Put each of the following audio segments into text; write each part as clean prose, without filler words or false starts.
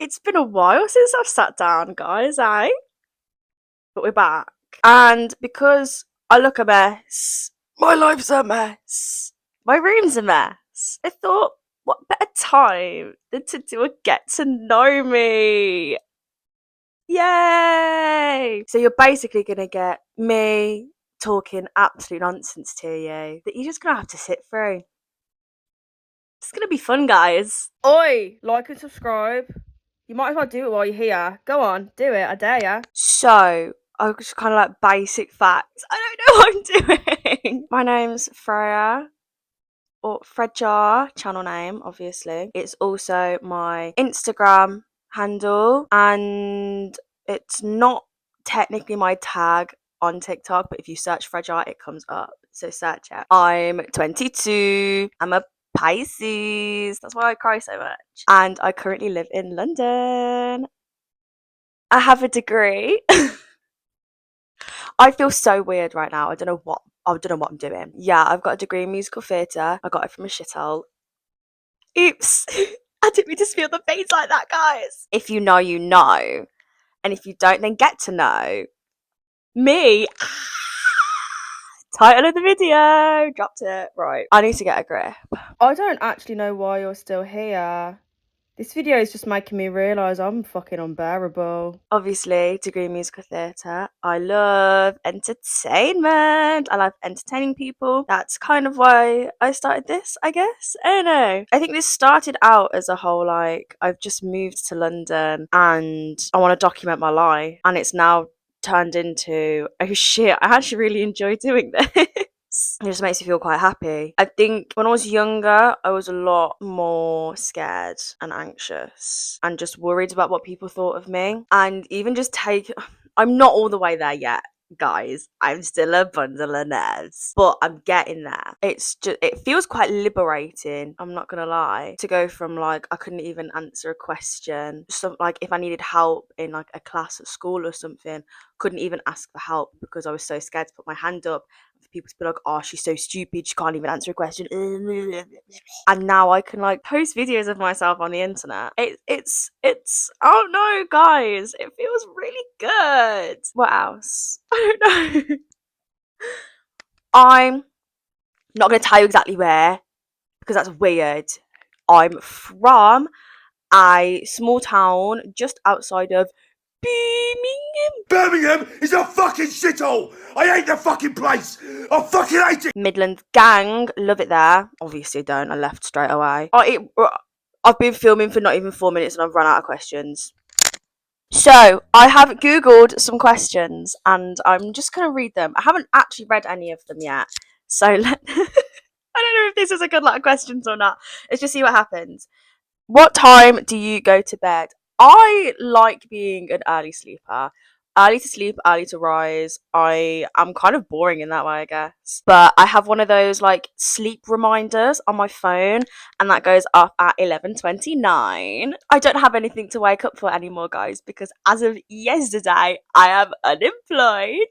It's been a while since I've sat down, guys, eh? But we're back. And because I look a mess, my life's a mess, my room's a mess, I thought, what better time than to do a get to know me? Yay! So you're basically going to get me talking absolute nonsense to you that you're just going to have to sit through. It's going to be fun, guys. Oi, like and subscribe. You might as well do it while you're here. Go on, do it. I dare ya. So, I just kind of like basic facts. I don't know what I'm doing. My name's Freya, or Fredjar, channel name, obviously. It's also my Instagram handle, and it's not technically my tag on TikTok, but if you search Fredjar, it comes up. So search it. I'm 22. I'm a Pisces. That's why I cry so much. And I currently live in London. I have a degree. I feel so weird right now. I don't know what I'm doing. Yeah, I've got a degree in musical theatre. I got it from a shithole. Oops. I didn't mean to spill the beans like that, guys. If you know, you know. And if you don't, then get to know. Me. Title of the video. Dropped it. Right. I need to get a grip. I don't actually know why you're still here. This video is just making me realise I'm fucking unbearable. Obviously, degree in musical theatre. I love entertainment. I love entertaining people. That's kind of why I started this, I guess. I don't know. I think this started out as a whole, like, I've just moved to London and I want to document my life. And it's now turned into, oh shit, I actually really enjoy doing this. It just makes me feel quite happy. I think when I was younger, I was a lot more scared and anxious and just worried about what people thought of me. And even just I'm not all the way there yet, guys. I'm still a bundle of nerves, but I'm getting there. It feels quite liberating, I'm not gonna lie, to go from like I couldn't even answer a question, like if I needed help in like a class at school or something, couldn't even ask for help because I was so scared to put my hand up for people to be like, oh, she's so stupid, she can't even answer a question. And now I can like post videos of myself on the internet. It's I don't know, guys, it feels really good. What else? I don't know. I'm not going to tell you exactly where because that's weird. I'm from a small town just outside of Birmingham is a fucking shithole. I hate the fucking place. I fucking hate it. Midlands gang, love it there. Obviously don't, I left straight away. I've been filming for not even 4 minutes and I've run out of questions. So I have googled some questions and I'm just going to read them. I haven't actually read any of them yet, so I don't know if this is a good lot of questions or not. Let's just see what happens. What time do you go to bed? I like being an early sleeper. Early to sleep, early to rise. I am kind of boring in that way, I guess. But I have one of those like sleep reminders on my phone, and that goes off at 11:29. I don't have anything to wake up for anymore, guys, because as of yesterday, I am unemployed.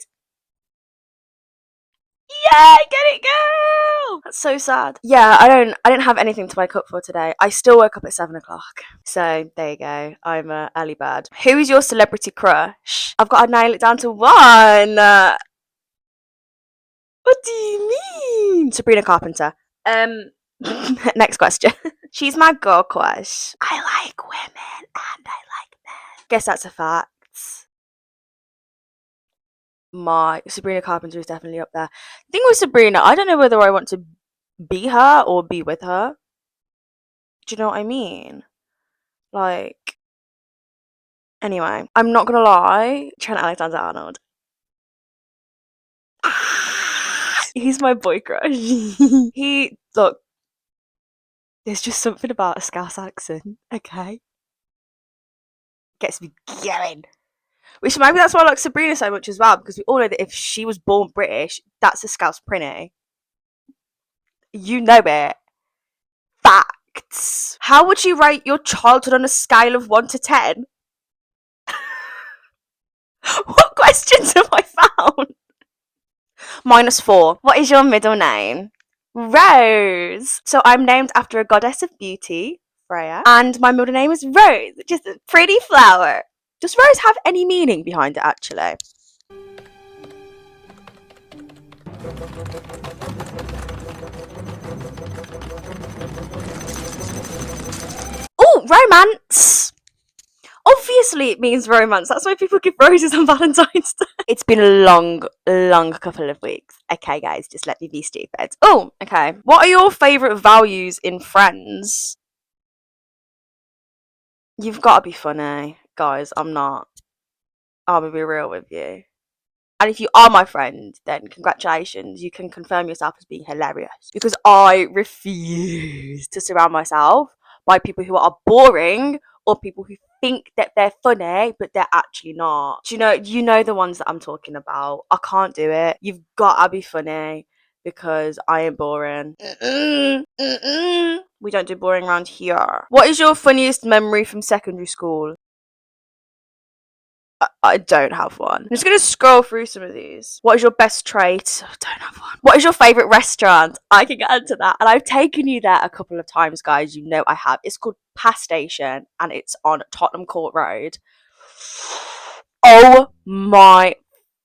Yeah, get it, girl. That's so sad. Yeah, I didn't have anything to wake up for today. I still woke up at 7 o'clock. So there you go. I'm a early bird. Who is your celebrity crush? I've got to nail it down to one. What do you mean? Sabrina Carpenter. Next question. She's my girl crush. I like women and I like men. Guess that's a fact. My Sabrina Carpenter is definitely up there. The thing with Sabrina, I don't know whether I want to be her or be with her. Do you know what I mean? Like, anyway, I'm not gonna lie, Trent Alexander Arnold. He's my boy crush. Look, there's just something about a Scouse accent, okay? Gets me going. Which maybe that's why I like Sabrina so much as well, because we all know that if she was born British, that's a Scouse Prinny. You know it. Facts. How would you rate your childhood on a scale of 1 to 10? What questions have I found? -4. What is your middle name? Rose. So I'm named after a goddess of beauty, Freya. And my middle name is Rose, which is a pretty flower. Does Rose have any meaning behind it, actually? Oh, romance! Obviously, it means romance. That's why people give roses on Valentine's Day. It's been a long couple of weeks. Okay, guys, just let me be stupid. Oh, okay. What are your favourite values in friends? You've got to be funny. Guys, I'm not. I'm going to be real with you. And if you are my friend, then congratulations. You can confirm yourself as being hilarious. Because I refuse to surround myself by people who are boring or people who think that they're funny, but they're actually not. Do you know the ones that I'm talking about? I can't do it. You've gotta be funny because I am boring. We don't do boring around here. What is your funniest memory from secondary school? I don't have one. I'm just gonna scroll through some of these. What is your best trait? I don't have one. What is your favourite restaurant? I can get into that. And I've taken you there a couple of times, guys. You know I have. It's called Pass Station and it's on Tottenham Court Road. Oh my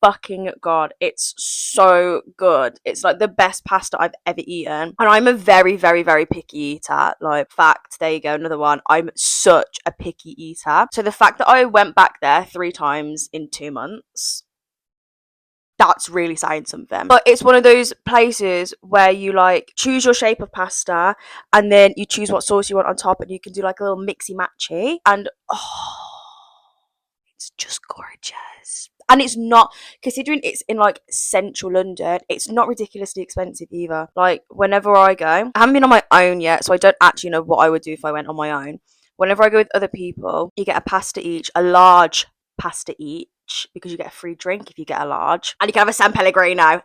fucking god, it's so good. It's like the best pasta I've ever eaten. And I'm a very picky eater. Like, fact, there you go, another one. I'm such a picky eater. So the fact that I went back there 3 times in 2 months, that's really saying something. But it's one of those places where you like choose your shape of pasta and then you choose what sauce you want on top and you can do like a little mixy matchy. And it's just gorgeous. And it's not, considering it's in like central London, it's not ridiculously expensive either. Like, whenever I go, I haven't been on my own yet, so I don't actually know what I would do if I went on my own. Whenever I go with other people, you get a pasta each, a large pasta each, because you get a free drink if you get a large. And you can have a San Pellegrino.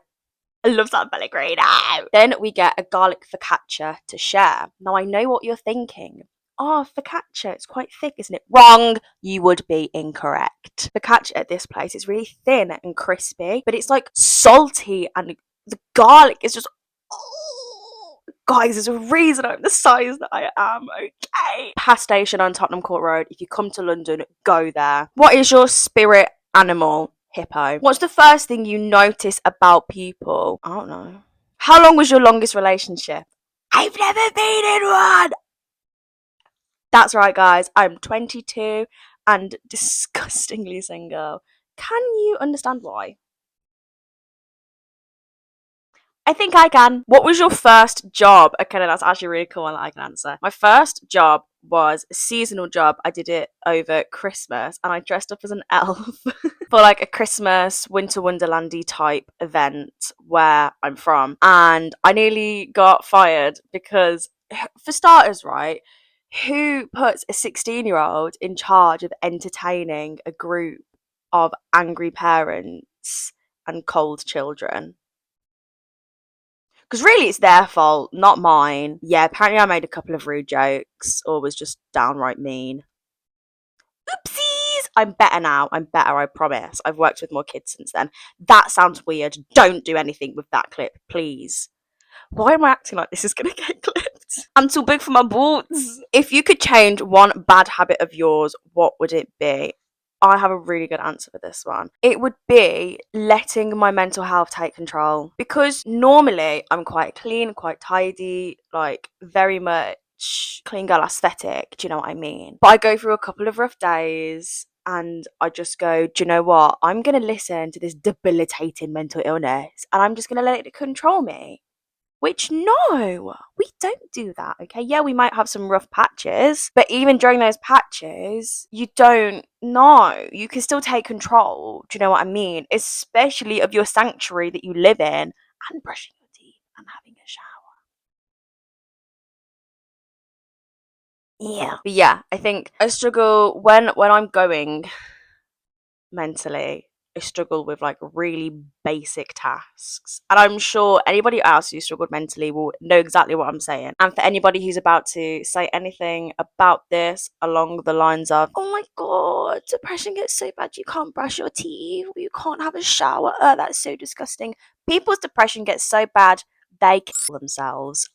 I love San Pellegrino. Then we get a garlic focaccia to share. Now, I know what you're thinking. Oh, focaccia, it's quite thick, isn't it? Wrong! You would be incorrect. Focaccia at this place is really thin and crispy, but it's like salty and the garlic is just... Oh, guys, there's a reason I'm the size that I am, okay? Pass Station on Tottenham Court Road. If you come to London, go there. What is your spirit animal? Hippo. What's the first thing you notice about people? I don't know. How long was your longest relationship? I've never been in one! That's right, guys. I'm 22 and disgustingly single. Can you understand why? I think I can. What was your first job? Okay, no, that's actually really cool and I can answer. My first job was a seasonal job. I did it over Christmas and I dressed up as an elf for like a Christmas Winter Wonderlandy type event where I'm from. And I nearly got fired because, for starters, right, who puts a 16-year-old in charge of entertaining a group of angry parents and cold children? Because really, it's their fault, not mine. Yeah, apparently I made a couple of rude jokes or was just downright mean. Oopsies! I'm better now. I'm better, I promise. I've worked with more kids since then. That sounds weird. Don't do anything with that clip, please. Why am I acting like this is going to get clipped? I'm too big for my boots. If you could change one bad habit of yours, what would it be? I have a really good answer for this one. It would be letting my mental health take control. Because normally I'm quite clean, quite tidy, like very much clean girl aesthetic. Do you know what I mean? But I go through a couple of rough days and I just go, do you know what? I'm going to listen to this debilitating mental illness and I'm just going to let it control me. Which, no, we don't do that, okay? Yeah, we might have some rough patches, but even during those patches, you don't know. You can still take control. Do you know what I mean? Especially of your sanctuary that you live in and brushing your teeth and having a shower. Yeah. But yeah, I think I struggle when I'm going mentally. I struggle with like really basic tasks. And I'm sure anybody else who struggled mentally will know exactly what I'm saying. And for anybody who's about to say anything about this along the lines of, oh my god, depression gets so bad you can't brush your teeth, you can't have a shower, that's so disgusting. People's depression gets so bad they kill themselves.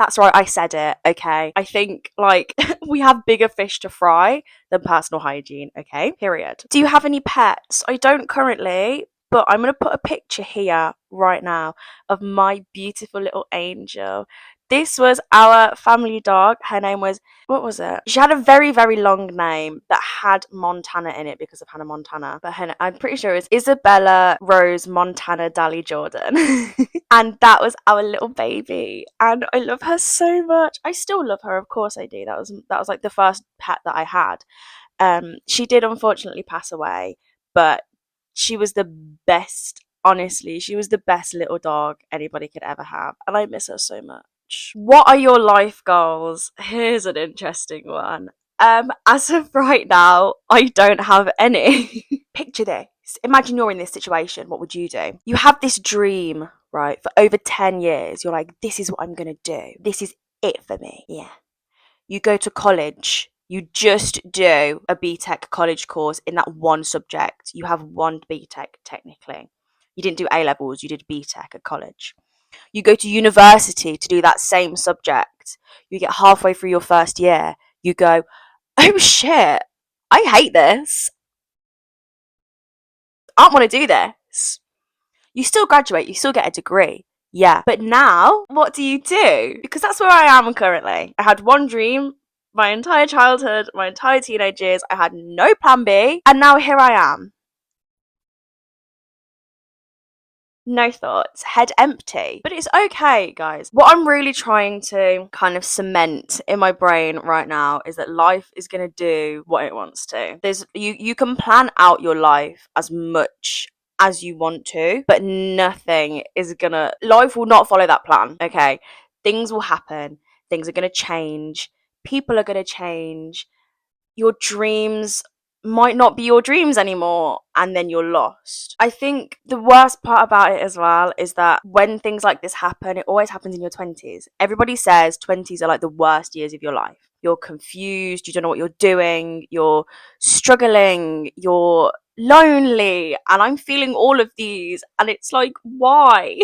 That's right, I said it, okay? I think, like, we have bigger fish to fry than personal hygiene, okay? Period. Do you have any pets? I don't currently, but I'm going to put a picture here right now of my beautiful little angel. This was our family dog. Her name was, what was it? She had a very, very long name that had Montana in it because of Hannah Montana. But I'm pretty sure it was Isabella Rose Montana Dally Jordan. And that was our little baby. And I love her so much. I still love her, of course I do. That was like the first pet that I had. She did unfortunately pass away, but she was the best, honestly. She was the best little dog anybody could ever have. And I miss her so much. What are your life goals? Here's an interesting one. As of right now, I don't have any. Picture this. Imagine you're in this situation. What would you do? You have this dream, right, for over 10 years. You're like, this is what I'm going to do. This is it for me. Yeah. You go to college. You just do a BTEC college course in that one subject. You have one BTEC technically. You didn't do A levels, you did BTEC at college. You go to university to do that same subject. You get halfway through your first year. You go, oh shit, I hate this. I don't want to do this. You still graduate, you still get a degree. Yeah. But now, what do you do? Because that's where I am currently. I had one dream my entire childhood, my entire teenage years. I had no plan B. And now here I am. No thoughts, head empty. But it's okay, guys. What I'm really trying to kind of cement in my brain right now is that life is going to do what it wants to. You can plan out your life as much as you want to, but nothing is gonna life will not follow that plan, okay? Things will happen, things are gonna change, people are gonna change, your dreams might not be your dreams anymore, and then you're lost. I think the worst part about it as well is that when things like this happen, it always happens in your 20s. Everybody says 20s are like the worst years of your life. You're confused, you don't know what you're doing, you're struggling, you're lonely, and I'm feeling all of these, and it's like, why?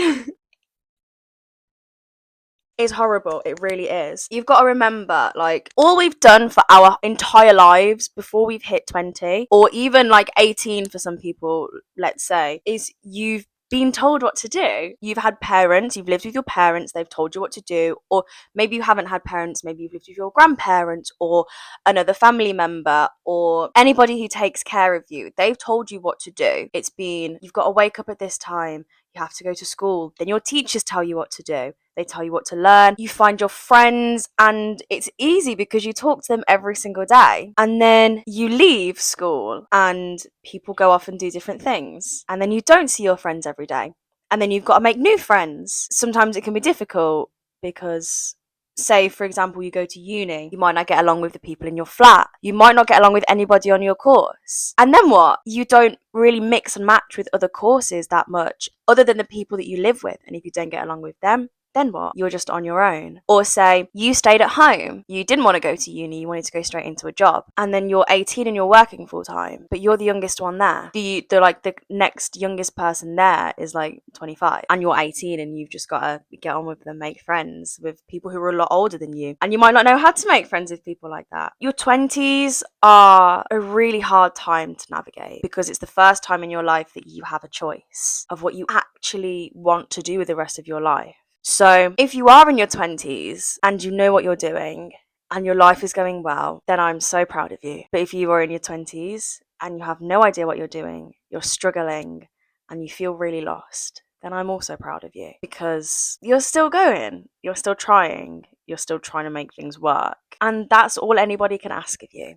Is horrible. It really is. You've got to remember, like, all we've done for our entire lives before we've hit 20, or even like 18 for some people, let's say, is you've been told what to do. You've had parents, you've lived with your parents, they've told you what to do, or maybe you haven't had parents, maybe you've lived with your grandparents or another family member or anybody who takes care of you. They've told you what to do. It's been, you've got to wake up at this time, you have to go to school, then your teachers tell you what to do. They tell you what to learn. You find your friends, and it's easy because you talk to them every single day. And then you leave school and people go off and do different things. And then you don't see your friends every day. And then you've got to make new friends. Sometimes it can be difficult because, say, for example, you go to uni, you might not get along with the people in your flat. You might not get along with anybody on your course. And then what? You don't really mix and match with other courses that much, other than the people that you live with. And if you don't get along with them, then what? You're just on your own. Or say you stayed at home, you didn't want to go to uni, you wanted to go straight into a job, and then you're 18 and you're working full time, but you're the youngest one there. The next youngest person there is like 25, and you're 18, and you've just got to get on with them, make friends with people who are a lot older than you, and you might not know how to make friends with people like that. Your 20s are a really hard time to navigate because it's the first time in your life that you have a choice of what you actually want to do with the rest of your life. So, if you are in your 20s and you know what you're doing and your life is going well, then I'm so proud of you. But if you are in your 20s and you have no idea what you're doing, you're struggling, and you feel really lost, then I'm also proud of you because you're still going, you're still trying to make things work. And that's all anybody can ask of you.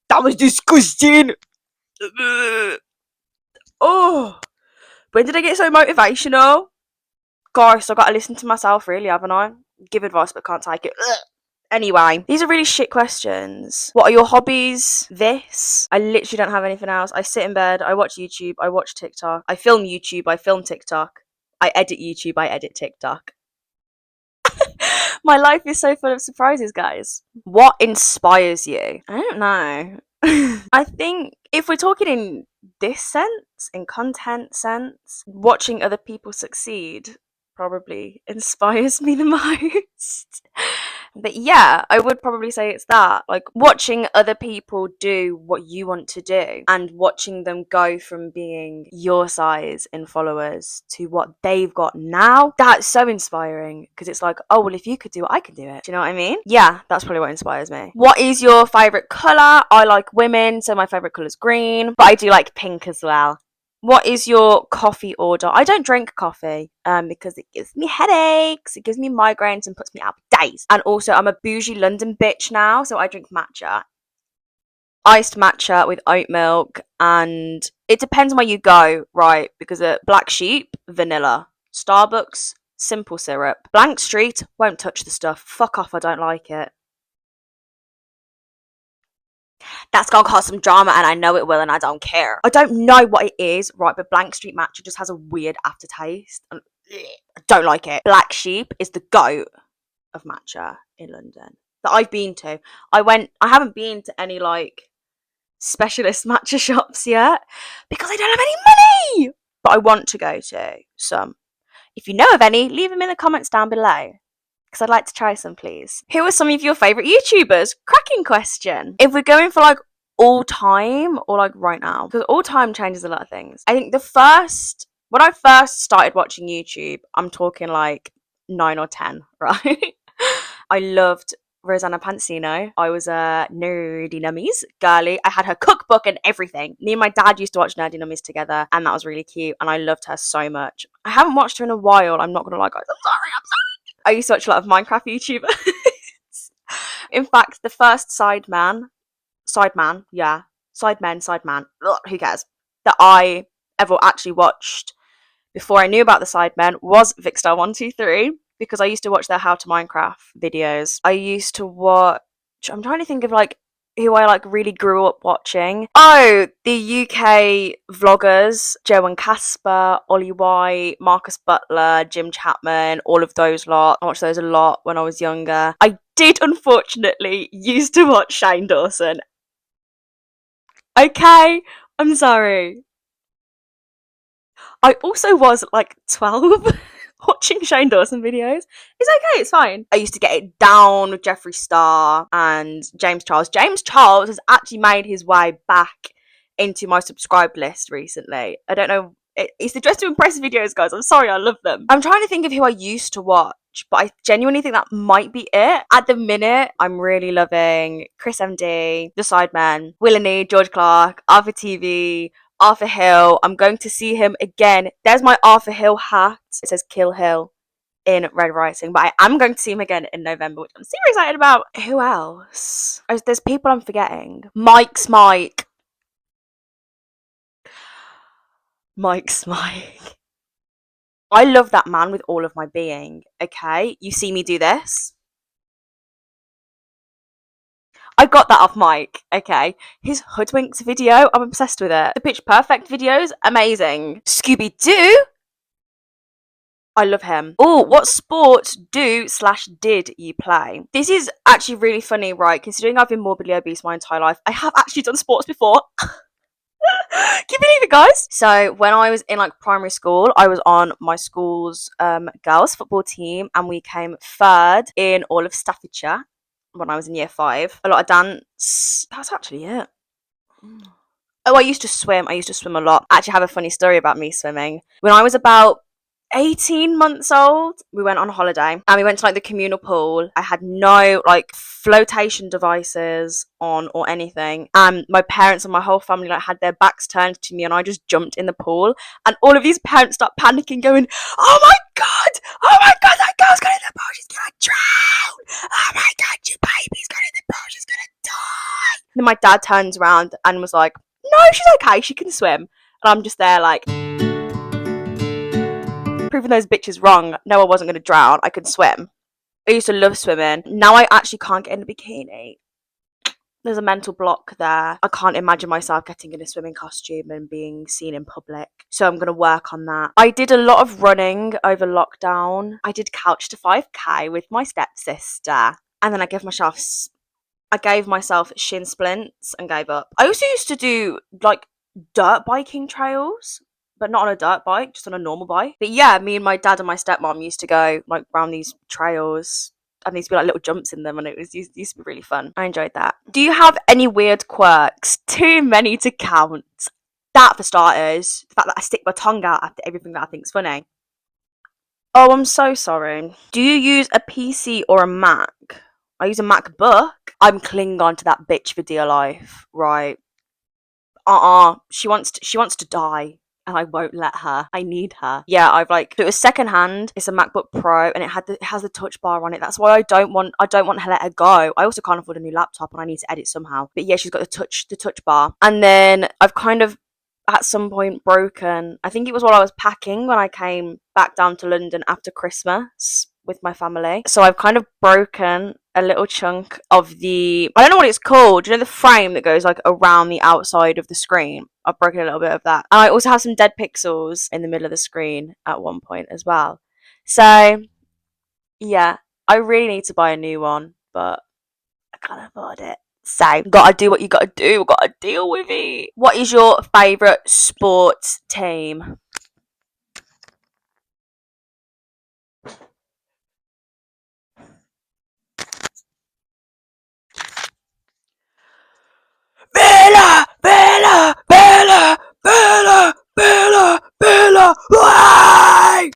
That was disgusting. Oh, when did I get so motivational? Gosh, I've got to listen to myself, really, haven't I? Give advice but can't take it. Ugh. Anyway, these are really shit questions. What are your hobbies? This. I literally don't have anything else. I sit in bed, I watch YouTube, I watch TikTok, I film YouTube, I film TikTok, I edit YouTube, I edit TikTok. My life is so full of surprises, guys. What inspires you? I don't know. I think if we're talking in this sense, in content sense, watching other people succeed probably inspires me the most. But yeah, I would probably say it's that. Like watching other people do what you want to do and watching them go from being your size in followers to what they've got now. That's so inspiring because it's like, oh, well, if you could do it, I can do it. Do you know what I mean? Yeah, that's probably what inspires me. What is your favorite color? I like women, so my favorite color is green, but I do like pink as well. What is your coffee order? I don't drink coffee because it gives me headaches, it gives me migraines, and puts me out for days. And also, I'm a bougie London bitch now, so I drink matcha. Iced matcha with oat milk, and it depends on where you go, right? Because Black Sheep, vanilla. Starbucks, simple syrup. Blank Street, won't touch the stuff. Fuck off, I don't like it. That's gonna cause some drama and I know it will and I don't care. I don't know what it is, right? But Blank Street matcha just has a weird aftertaste. And I don't like it. Black Sheep is the goat of matcha in London that I've been to. I haven't been to any like specialist matcha shops yet because I don't have any money. But I want to go to some. If you know of any, leave them in the comments down below because I'd like to try some, please. Who are some of your favourite YouTubers? Cracking question. If we're going for like all time or like right now, because all time changes a lot of things. I think when I first started watching YouTube, I'm talking like 9 or 10, right? I loved Rosanna Pansino. I was a nerdy nummies girly. I had her cookbook and everything. Me and my dad used to watch Nerdy Nummies together, and that was really cute. And I loved her so much. I haven't watched her in a while. I'm not gonna lie, guys. I'm sorry. I used to watch a lot of Minecraft YouTubers. In fact, the first sideman, ugh, who cares, that I ever actually watched before I knew about the sidemen was Vicstar123 because I used to watch their How to Minecraft videos. I used to watch, I'm trying to think of like who I like really grew up watching. Oh, the UK vloggers, Joe and Casper, Ollie White, Marcus Butler, Jim Chapman, all of those lot. I watched those a lot when I was younger. I did unfortunately used to watch Shane Dawson. Okay, I'm sorry. I also was like 12 watching Shane Dawson videos. It's okay, it's fine. I used to get it down with Jeffree Star and James Charles. James Charles has actually made his way back into my subscribed list recently. I don't know. It's the Dress to Impress videos, guys. I'm sorry, I love them. I'm trying to think of who I used to watch, but I genuinely think that might be it. At the minute, I'm really loving Chris MD, The Sidemen, Willany, George Clark, Arthur TV, Arthur Hill. I'm going to see him again. There's my Arthur Hill hat. It says Kill Hill in red writing, but I am going to see him again in November, which I'm super excited about. Who else? There's people I'm forgetting. Mike's Mike. Mike's Mike. I love that man with all of my being. Okay, you see me do this. I got that off Mike. Okay, his Hoodwinks video, I'm obsessed with it. The Pitch Perfect videos, amazing. Scooby Doo, I love him. Oh, what sports did you play? This is actually really funny, right? Considering I've been morbidly obese my entire life, I have actually done sports before. Can you believe it, guys? So when I was in like primary school, I was on my school's girls football team, and we came third in all of Staffordshire when I was in year 5. A lot of dance. That's actually it. Oh, I used to swim. I used to swim a lot. I actually have a funny story about me swimming. When I was about 18 months old, we went on holiday and we went to like the communal pool. I had no like flotation devices on or anything, and my parents and my whole family like had their backs turned to me, and I just jumped in the pool, and all of these parents start panicking, going, oh my god, that girl's going in the pool, she's gonna drown, oh my god, your baby's going in the pool, she's gonna die. And then my dad turns around and was like, no, she's okay, she can swim. And I'm just there like proving those bitches wrong. No, I wasn't going to drown. I could swim. I used to love swimming. Now I actually can't get in a bikini. There's a mental block there. I can't imagine myself getting in a swimming costume and being seen in public. So I'm going to work on that. I did a lot of running over lockdown. I did couch to 5k with my stepsister. And then I gave myself shin splints and gave up. I also used to do like dirt biking trails. but not on a dirt bike, just on a normal bike. But yeah, me and my dad and my stepmom used to go like around these trails, and there used to be like little jumps in them, and it was used to be really fun. I enjoyed that. Do you have any weird quirks? Too many to count. That for starters, the fact that I stick my tongue out after everything that I think's funny. Oh, I'm so sorry. Do you use a PC or a Mac? I use a MacBook. I'm clinging on to that bitch for dear life. Right. She wants to die. And I won't let her. I need her. Yeah, I've like it was secondhand. It's a MacBook Pro, and it has the touch bar on it. That's why I don't want to let her go. I also can't afford a new laptop, and I need to edit somehow. But yeah, she's got the touch bar. And then I've kind of at some point broken. I think it was while I was packing when I came back down to London after Christmas with my family. So I've kind of broken a little chunk of I don't know what it's called. You know the frame that goes like around the outside of the screen. I've broken a little bit of that. And I also have some dead pixels in the middle of the screen at one point as well. So yeah, I really need to buy a new one, but I can't afford it. So, gotta do what you gotta do, gotta deal with it. What is your favourite sports team? Villa! Villa! Villa! Villa! Villa! Villa! Why?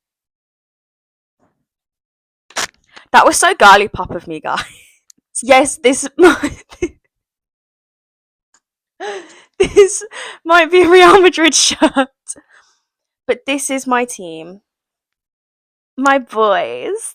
That was so girly pop of me, guys. Yes, this might be a Real Madrid shirt, but this is my team. My boys.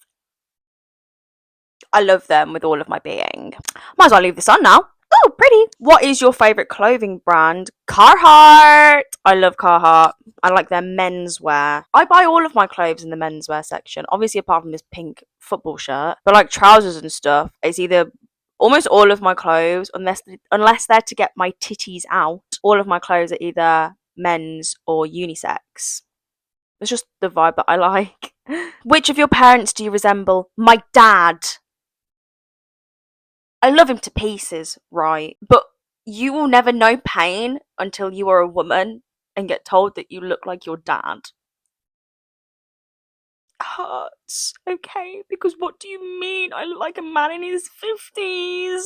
I love them with all of my being. Might as well leave this on now. Oh, pretty. What is your favourite clothing brand? Carhartt. I love Carhartt. I like their menswear. I buy all of my clothes in the menswear section, obviously apart from this pink football shirt. But like trousers and stuff, it's either almost all of my clothes, unless they're to get my titties out, all of my clothes are either men's or unisex. It's just the vibe that I like. Which of your parents do you resemble? My dad. I love him to pieces, right? But you will never know pain until you are a woman and get told that you look like your dad. Hurts, okay? Because what do you mean? I look like a man in his 50s.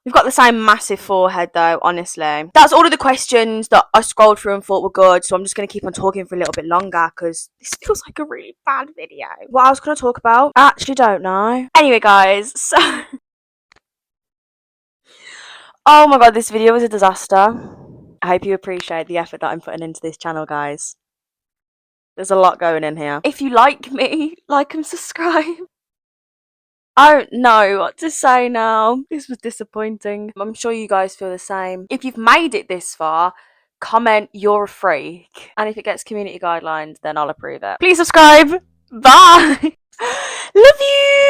We've got the same massive forehead though, honestly. That's all of the questions that I scrolled through and thought were good, so I'm just going to keep on talking for a little bit longer because this feels like a really bad video. What else can I talk about? I actually don't know. Anyway, guys, so oh my god, this video was a disaster. I hope you appreciate the effort that I'm putting into this channel, guys. There's a lot going in here. If you like me, like and subscribe. I don't know what to say now. This was disappointing. I'm sure you guys feel the same. If you've made it this far, comment "you're a freak." And if it gets community guidelines, then I'll approve it. Please subscribe. Bye. Love you.